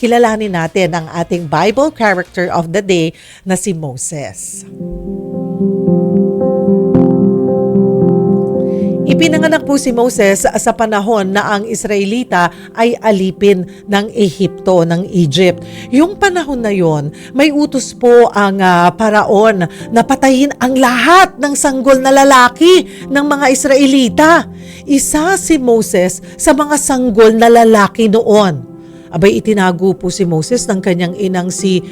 kilalanin natin ang ating Bible character of the day na si Moses. Ipinanganak po si Moses sa panahon na ang Israelita ay alipin ng Ehipto, ng Egypt. Yung panahon na yon, may utos po ang paraon na patayin ang lahat ng sanggol na lalaki ng mga Israelita. Isa si Moses sa mga sanggol na lalaki noon. Abay, itinago po si Moses ng kanyang inang si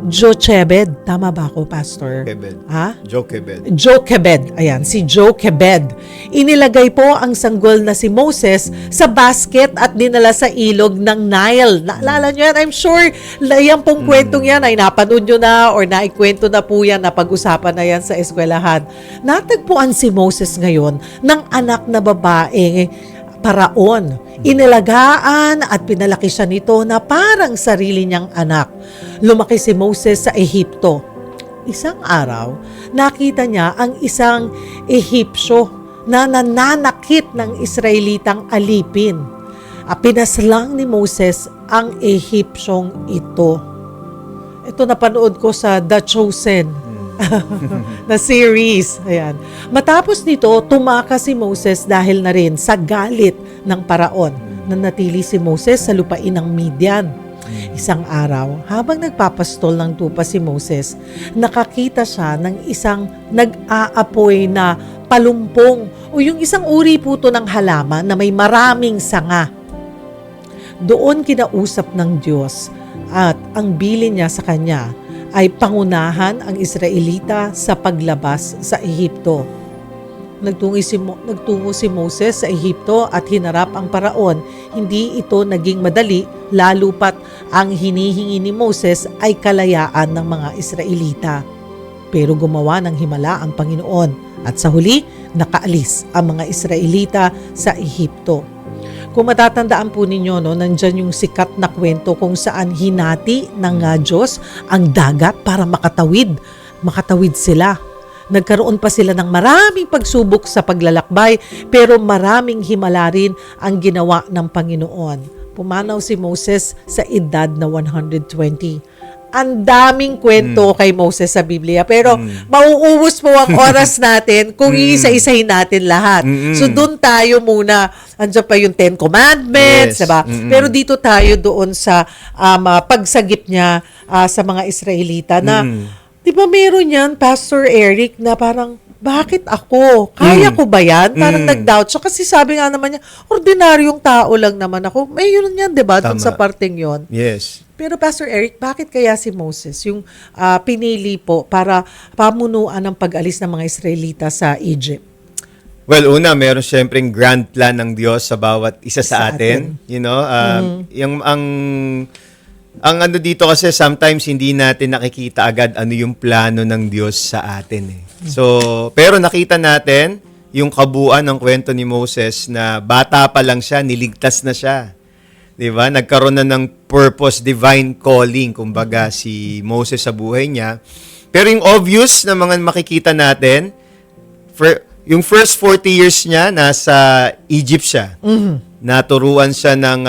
Jochebed. Tama ba ako, Pastor? Jochebed. Ha? Jochebed. Jochebed. Ayan, si Jochebed. Inilagay po ang sanggol na si Moses sa basket at dinala sa ilog ng Nile. Naalala nyo yan? I'm sure yan pong kwentong yan ay napanood nyo na or naikwento na po yan, napag-usapan na yan sa eskwelahan. Natagpuan si Moses ngayon ng anak na babae paraon. Inilagaan at pinalaki siya nito na parang sarili niyang anak. Lumaki si Moses sa Ehipto. Isang araw, nakita niya ang isang Ehipsyo na nananakit ng Israelitang alipin. Pinaslang ni Moses ang Ehipsyong ito. Ito napanood ko sa The Chosen na series. Ayan. Matapos nito, tumakas si Moses dahil na rin sa galit ng paraon. Nanatili si Moses sa lupain ng Midian. Isang araw, habang nagpapastol ng tupa si Moses, nakakita siya ng isang nag-aapoy na palumpong o yung isang uri po to ng halaman na may maraming sanga. Doon kinausap ng Diyos at ang bilin niya sa kanya ay pangunahan ang Israelita sa paglabas sa Ehipto. Nagtungo si Moses sa Ehipto at hinarap ang paraon. Hindi ito naging madali, lalo pat ang hinihingi ni Moses ay kalayaan ng mga Israelita. Pero gumawa ng himala ang Panginoon at sa huli, nakaalis ang mga Israelita sa Ehipto. Kung matatandaan po ninyo, nandyan yung sikat na kwento kung saan hinati ng Diyos ang dagat para makatawid sila. Nagkaroon pa sila ng maraming pagsubok sa paglalakbay, pero maraming himala rin ang ginawa ng Panginoon. Pumanaw si Moses sa edad na 120. Ang daming kwento kay Moses sa Biblia, pero mauubos po ang oras natin kung iisa-isahin natin lahat. So doon tayo muna, andyan pa yung 10 Commandments, Yes. diba? Pero dito tayo doon sa pagsagip niya sa mga Israelita na, diba meron yan, Pastor Eric, na parang, bakit ako? Kaya ko ba yan? Parang nag-doubt siya. Kasi sabi nga naman niya, ordinaryong tao lang naman ako. May yun yan, diba? Doon sa parting yon. Yes. Pero Pastor Eric, bakit kaya si Moses yung pinili po para pamunuan ng pag-alis ng mga Israelita sa Egypt? Well, una, meron siyempreng grand plan ng Diyos sa bawat isa sa atin. You know, yung ang ano dito kasi sometimes hindi natin nakikita agad ano yung plano ng Diyos sa atin. So, pero nakita natin yung kabuuan ng kwento ni Moses na bata pa lang siya, niligtas na siya. 'Di ba? Nagkaroon na ng purpose, divine calling, kumbaga si Moses sa buhay niya. Pero yung obvious na mga makikita natin, yung first 40 years niya nasa Egypt siya. Naturuan siya ng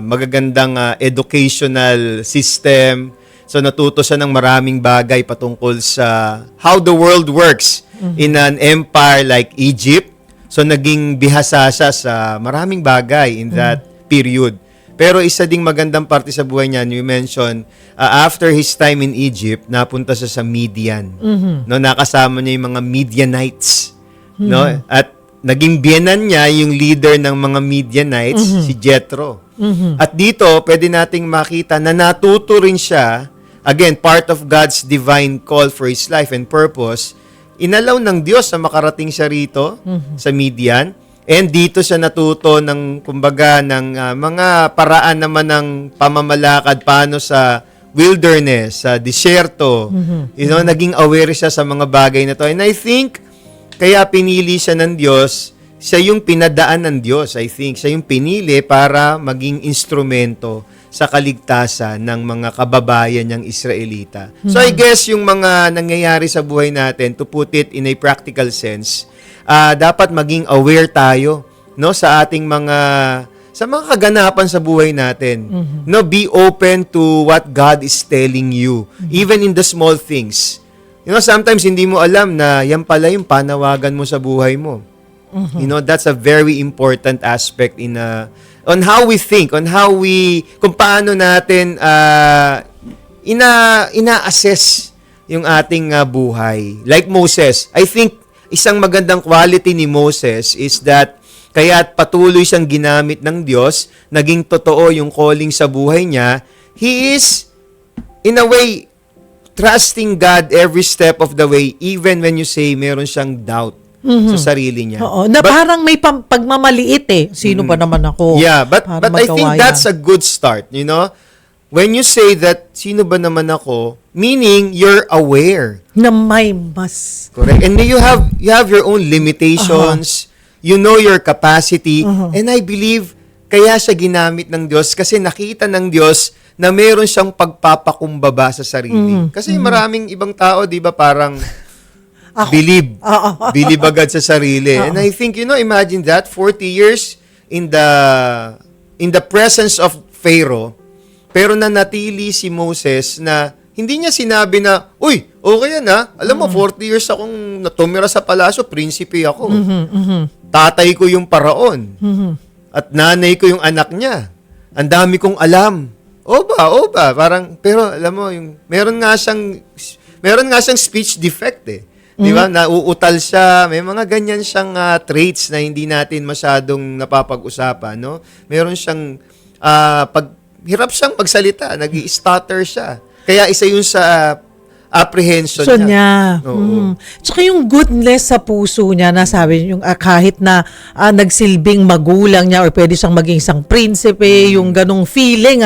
magagandang educational system. So natuto siya ng maraming bagay patungkol sa how the world works in an empire like Egypt. So naging bihasa siya sa maraming bagay in that period. Pero isa ding magandang parte sa buhay niya, you mentioned, after his time in Egypt, napunta siya sa Midian. No, nakasama niya yung mga Midianites. No? At naging biyenan niya yung leader ng mga Midianites, si Jethro. At dito, pwede nating makita na natuto rin siya, again, part of God's divine call for his life and purpose, inalaw ng Diyos na makarating siya rito sa Midian. And dito siya natuto ng, kumbaga, ng mga paraan naman ng pamamalakad, paano sa wilderness, sa disyerto. You know, naging aware siya sa mga bagay na to. And I think, kaya pinili siya ng Diyos, siya yung pinadaan ng Diyos, I think. Siya yung pinili para maging instrumento sa kaligtasan ng mga kababayan niyang Israelita. So I guess yung mga nangyayari sa buhay natin, to put it in a practical sense, dapat maging aware tayo, no, sa sa mga kaganapan sa buhay natin. No, be open to what God is telling you, even in the small things. Sometimes hindi mo alam na yan pala yung panawagan mo sa buhay mo. That's a very important aspect on how we think, kung paano natin ina-assess yung ating buhay. Like Moses, I think isang magandang quality ni Moses is that kaya patuloy siyang ginamit ng Diyos, naging totoo yung calling sa buhay niya, he is, in a way, trusting God every step of the way, even when you say meron siyang doubt sa sarili niya. Oo, parang may pagmamaliit eh. Sino ba naman ako? Yeah, but I think magawa that's yan? a good start, When you say that, sino ba naman ako, meaning you're aware. Na may mas. Correct. And you have your own limitations. You know your capacity. And I believe, kaya siya ginamit ng Diyos kasi nakita ng Diyos na meron siyang pagpapakumbaba sa sarili. Kasi maraming ibang tao, di ba, parang believe agad sa sarili. And I think, imagine that, 40 years in the presence of Pharaoh, pero nanatili si Moses na hindi niya sinabi na, uy, okay yan ha. Alam mo, 40 years akong tumira sa palasyo, prinsipe ako. Tatay ko yung paraon. At nanay ko yung anak niya. Ang dami kong alam. O ba. Parang, pero alam mo, meron nga siyang speech defect eh. Di ba? Nauutal siya. May mga ganyan siyang traits na hindi natin masyadong napapag-usapan. No? Meron siyang, hirap siyang magsalita. Nag-i-stutter siya. Kaya isa yun sa apprehension niya. Oo. Tsaka yung goodness sa puso niya na sabi yung kahit na nagsilbing magulang niya or pwede siyang maging isang prinsipe, yung ganong feeling,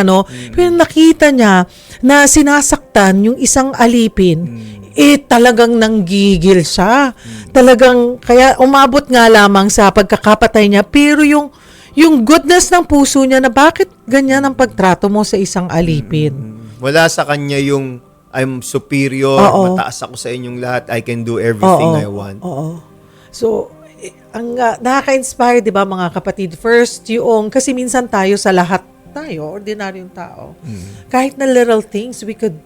pero nakita niya na sinasaktan yung isang alipin, talagang nanggigil siya. Talagang, kaya umabot nga lamang sa pagkakapatay niya, pero yung goodness ng puso niya na bakit ganyan ang pagtrato mo sa isang alipin. Wala sa kanya yung I'm superior, mataas ako sa inyong lahat, I can do everything I want. Oo. So, ang nakaka-inspire, di ba mga kapatid, first kasi minsan tayo sa lahat tayo, ordinaryong tao, kahit na little things, we could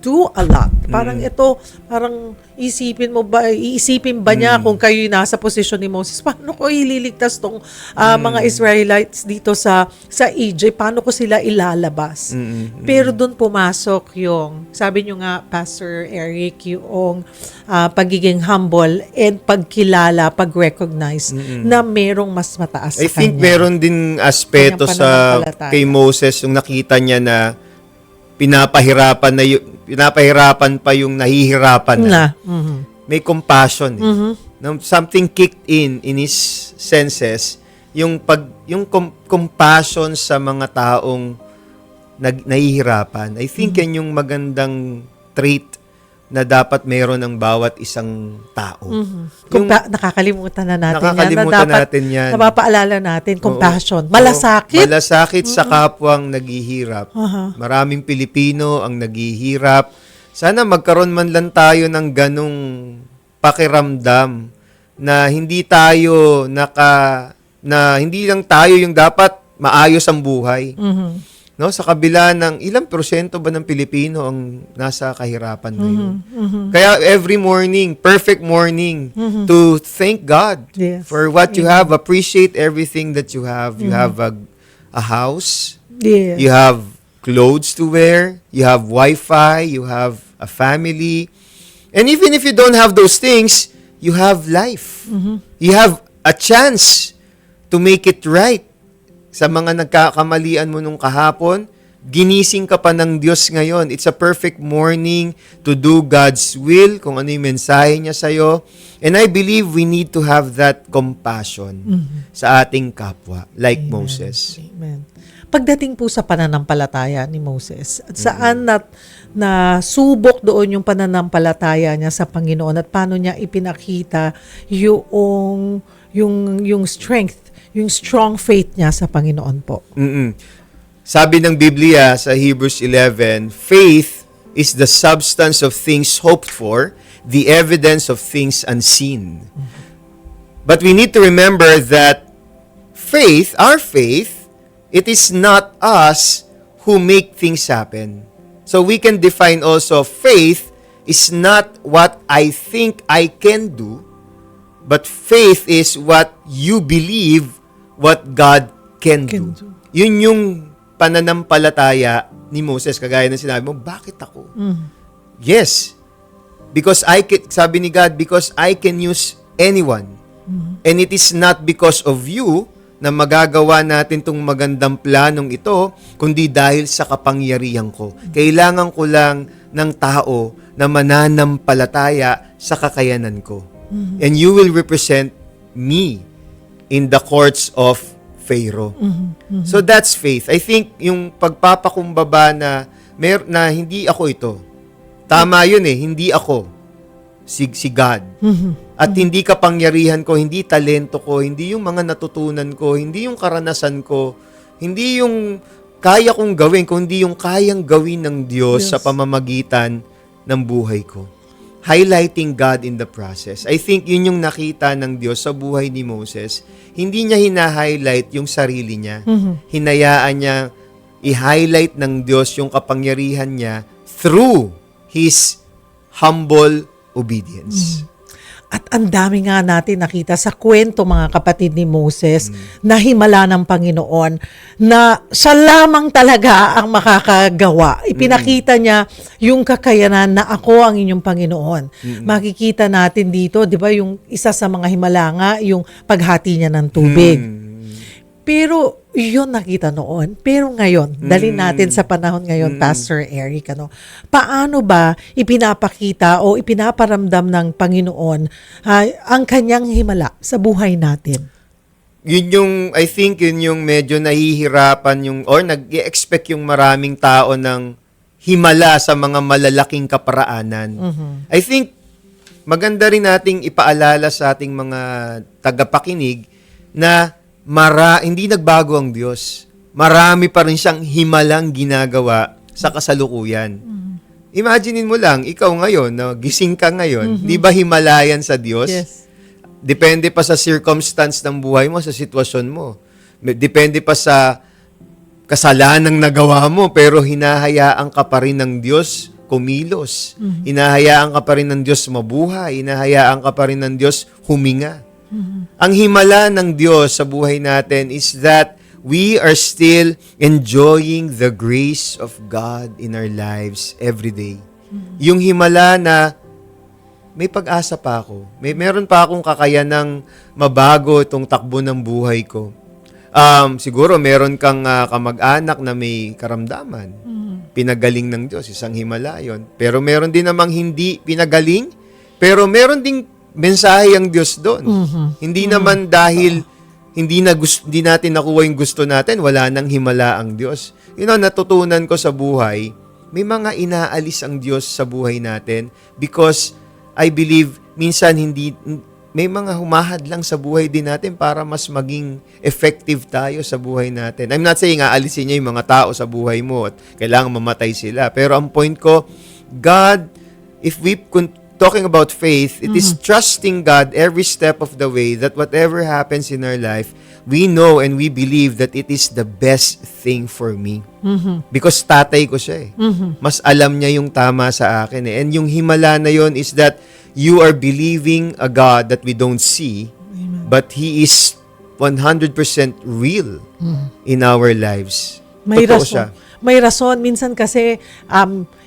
do a lot. Parang parang iisipin ba niya kung kayo nasa posisyon ni Moses, paano ko ililigtas tong mga Israelites dito sa Egypt, paano ko sila ilalabas? Pero doon pumasok yung, sabi nyo nga, Pastor Eric, yung pagiging humble and pagkilala, pag-recognize na merong mas mataas sa kanya. I think meron din aspeto sa kay Moses, yung nakita niya na pinapahirapan pa yung nahihirapan na. May compassion. Something kicked in his senses, yung compassion sa mga taong nahihirapan. I think yan yung magandang trait na dapat meron ng bawat isang tao. Nakakalimutan na natin yan. Napapaalala natin, compassion. Malasakit. Malasakit sa kapwang naghihirap. Maraming Pilipino ang naghihirap. Sana magkaroon man lang tayo ng ganong pakiramdam na hindi lang tayo yung dapat maayos ang buhay. No, sa kabila ng ilang porsyento ba ng Pilipino ang nasa kahirapan ngayon. Kaya every morning, perfect morning to thank God for what you have, appreciate everything that you have. You have a house, you have clothes to wear, you have Wi-Fi, you have a family. And even if you don't have those things, you have life. You have a chance to make it right. Sa mga nagkakamalian mo nung kahapon, ginising ka pa ng Diyos ngayon. It's a perfect morning to do God's will, kung ano yung mensahe niya sa'yo. And I believe we need to have that compassion sa ating kapwa, like Moses. Amen. Pagdating po sa pananampalataya ni Moses, saan na subok doon yung pananampalataya niya sa Panginoon at paano niya ipinakita yung strength, yung strong faith niya sa Panginoon po. Sabi ng Biblia sa Hebrews 11, faith is the substance of things hoped for, the evidence of things unseen. But we need to remember that faith, our faith, it is not us who make things happen. So we can define also faith is not what I think I can do, but faith is what you believe what God can do. Yun yung pananampalataya ni Moses, kagaya ng sinabi mo, bakit ako? Yes. Because sabi ni God, because I can use anyone. And it is not because of you na magagawa natin tong magandang planong ito, kundi dahil sa kapangyarihan ko. Kailangan ko lang ng tao na mananampalataya sa kakayanan ko. And you will represent me in the courts of Pharaoh. So that's faith. I think yung pagpapakumbaba na hindi ako ito. Tama yun hindi ako. Si God. At hindi kapangyarihan ko, hindi talento ko, hindi yung mga natutunan ko, hindi yung karanasan ko, hindi yung kaya kong gawin, kundi yung kayang gawin ng Diyos sa pamamagitan ng buhay ko. Highlighting God in the process. I think yun yung nakita ng Diyos sa buhay ni Moses. Hindi niya hina-highlight yung sarili niya. Hinayaan niya i-highlight ng Diyos yung kapangyarihan niya through His humble obedience. At ang dami nga natin nakita sa kwento, mga kapatid ni Moses, na himala ng Panginoon, na siya lamang talaga ang makakagawa. Ipinakita niya yung kakayanan na ako ang inyong Panginoon. Makikita natin dito, di ba, yung isa sa mga himala nga, yung paghati niya ng tubig. Pero yun nakita noon. Pero ngayon, dalhin natin sa panahon ngayon, Pastor Eric, paano ba ipinapakita o ipinaparamdam ng Panginoon ang kanyang himala sa buhay natin? Yun yung, I think, yun yung medyo nahihirapan or nag-expect yung maraming tao ng himala sa mga malalaking kaparaanan. I think, maganda rin nating ipaalala sa ating mga tagapakinig na hindi nagbago ang Diyos. Marami pa rin siyang himalang ginagawa sa kasalukuyan. Imaginein mo lang, ikaw ngayon, gising ka ngayon, di ba himalayan sa Diyos? Yes. Depende pa sa circumstance ng buhay mo, sa sitwasyon mo. Depende pa sa kasalanang nagawa mo, pero hinahayaan ka pa rin ng Diyos kumilos. Hinahayaan ka pa rin ng Diyos mabuhay. Hinahayaan ka pa rin ng Diyos huminga. Ang himala ng Diyos sa buhay natin is that we are still enjoying the grace of God in our lives every day. Yung himala na may pag-asa pa ako. Meron pa akong kakayanang mabago itong takbo ng buhay ko. Siguro meron kang kamag-anak na may karamdaman. Pinagaling ng Diyos, isang himala yun. Pero meron din namang hindi pinagaling, pero meron ding mensahe ang Diyos doon. Hindi naman dahil hindi natin nakuha yung gusto natin, wala nang himala ang Diyos. Natutunan ko sa buhay, may mga inaalis ang Diyos sa buhay natin because I believe minsan may mga humahad lang sa buhay din natin para mas maging effective tayo sa buhay natin. I'm not saying aalisin niya yung mga tao sa buhay mo at kailangan mamatay sila. Pero ang point ko, God, if we talking about faith, it is trusting God every step of the way that whatever happens in our life, we know and we believe that it is the best thing for me. Because tatay ko siya Mas alam niya yung tama sa akin And yung himala na yon is that you are believing a God that we don't see, but He is 100% real in our lives. May Totoo rason. siya. May rason. Minsan kasi,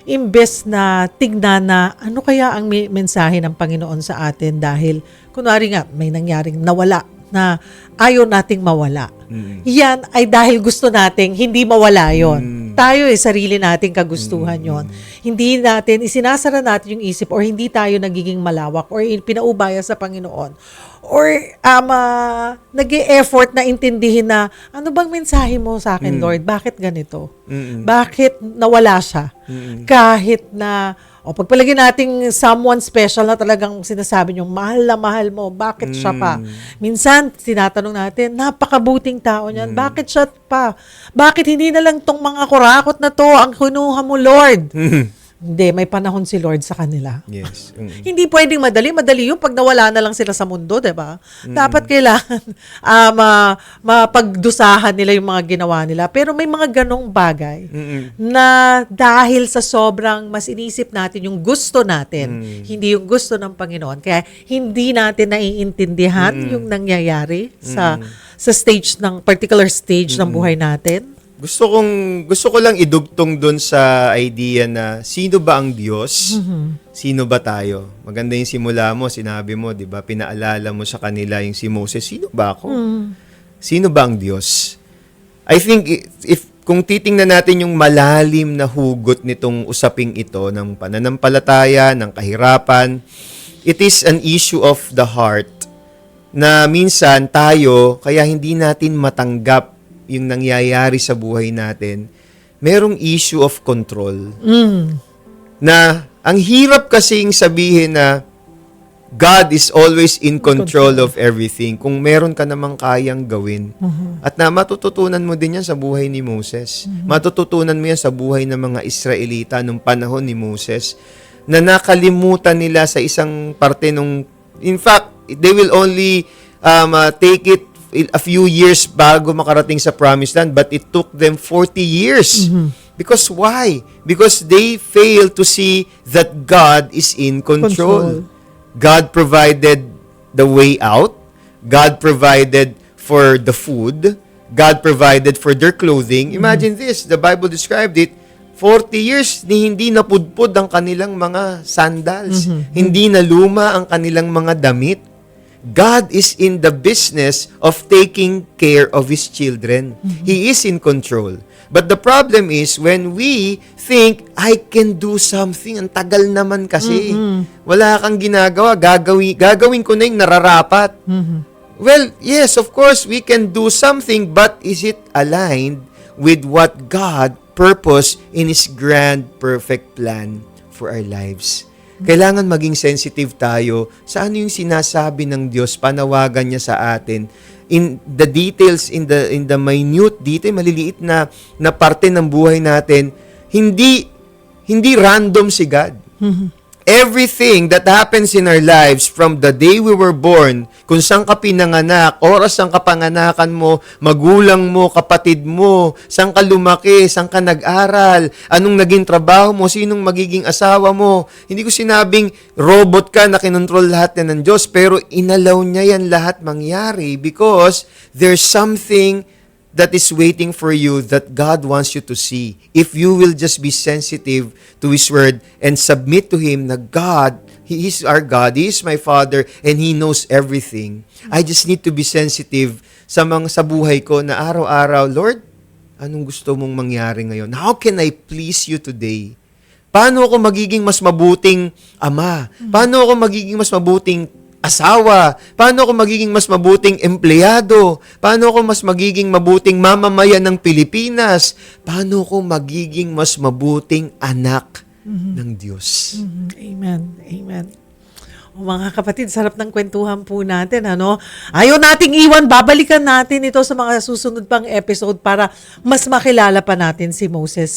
imbes na tignan na ano kaya ang mensahe ng Panginoon sa atin dahil, kunwari nga, may nangyaring nawala na ayaw nating mawala. Yan ay dahil gusto nating hindi mawala yon. Tayo sarili nating kagustuhan yon. Hindi natin, isinasara natin yung isip or hindi tayo nagiging malawak or pinaubaya sa Panginoon. Or nag-e-effort na intindihin na ano bang mensahe mo sa akin, Lord? Bakit ganito? Bakit nawala siya? Kahit na pagpalagay nating someone special na talagang sinasabi niyong mahal na mahal mo, bakit siya pa? Minsan, tinatanong natin, napakabuting tao niyan, bakit siya pa? Bakit hindi na lang tong mga kurakot na to ang kinuha mo, Lord? Hindi, may panahon si Lord sa kanila. Yes. Hindi pwedeng madali. Madali yung pag nawala na lang sila sa mundo, di ba? Dapat kailangan mapagdusahan nila yung mga ginawa nila. Pero may mga ganong bagay na dahil sa sobrang mas inisip natin yung gusto natin, hindi yung gusto ng Panginoon. Kaya hindi natin naiintindihan yung nangyayari sa stage ng particular stage ng buhay natin. Gusto ko lang idugtong doon sa idea na sino ba ang Diyos? Sino ba tayo? Maganda yung simula mo, sinabi mo, 'di ba? Pinaalala mo sa kanila yung si Moses, sino ba ako? Sino ba ang Diyos? I think if kung titingnan natin yung malalim na hugot nitong usaping ito ng pananampalataya, ng kahirapan, it is an issue of the heart na minsan tayo, kaya hindi natin matanggap yung nangyayari sa buhay natin, merong issue of control. Na ang hirap kasing sabihin na God is always in control of everything kung meron ka namang kayang gawin. At na matututunan mo din yan sa buhay ni Moses. Matututunan mo yan sa buhay ng mga Israelita nung panahon ni Moses na nakalimutan nila sa isang parte nung, in fact, they will only take it a few years bago makarating sa promised land, but it took them 40 years. Because why? Because they failed to see that God is in control. God provided the way out. God provided for the food. God provided for their clothing. Imagine this, the Bible described it, 40 years ni hindi napudpod ang kanilang mga sandals. Hindi na luma ang kanilang mga damit. God is in the business of taking care of His children. He is in control. But the problem is when we think, I can do something, ang tagal naman kasi. Wala kang ginagawa, gagawin ko na yung nararapat. Well, yes, of course, we can do something, but is it aligned with what God purposed in His grand, perfect plan for our lives? Kailangan maging sensitive tayo sa ano yung sinasabi ng Diyos, panawagan niya sa atin. In the details, in the minute detail, maliliit na parte ng buhay natin, hindi random si God. Everything that happens in our lives from the day we were born, kung saan ka pinanganak, oras ng kapanganakan mo, magulang mo, kapatid mo, saan ka lumaki, saan ka nag-aral, anong naging trabaho mo, sinong magiging asawa mo. Hindi ko sinabing robot ka na kinontrol lahat yan ng Diyos, pero inalaw niya yan lahat mangyari because there's something that is waiting for you that God wants you to see. If you will just be sensitive to His Word and submit to Him na God, He is our God, He is my Father, and He knows everything. I just need to be sensitive sa buhay ko na araw-araw, Lord, anong gusto mong mangyari ngayon? How can I please You today? Paano ako magiging mas mabuting ama? Paano ako magiging mas mabuting asawa? Paano ako magiging mas mabuting empleyado? Paano ako mas magiging mabuting mamamayan ng Pilipinas? Paano ako magiging mas mabuting anak ng Diyos? Amen. Amen. O mga kapatid, sarap ng kwentuhan po natin, ano? Ayaw nating iwan, babalikan natin ito sa mga susunod pang episode para mas makilala pa natin si Moses.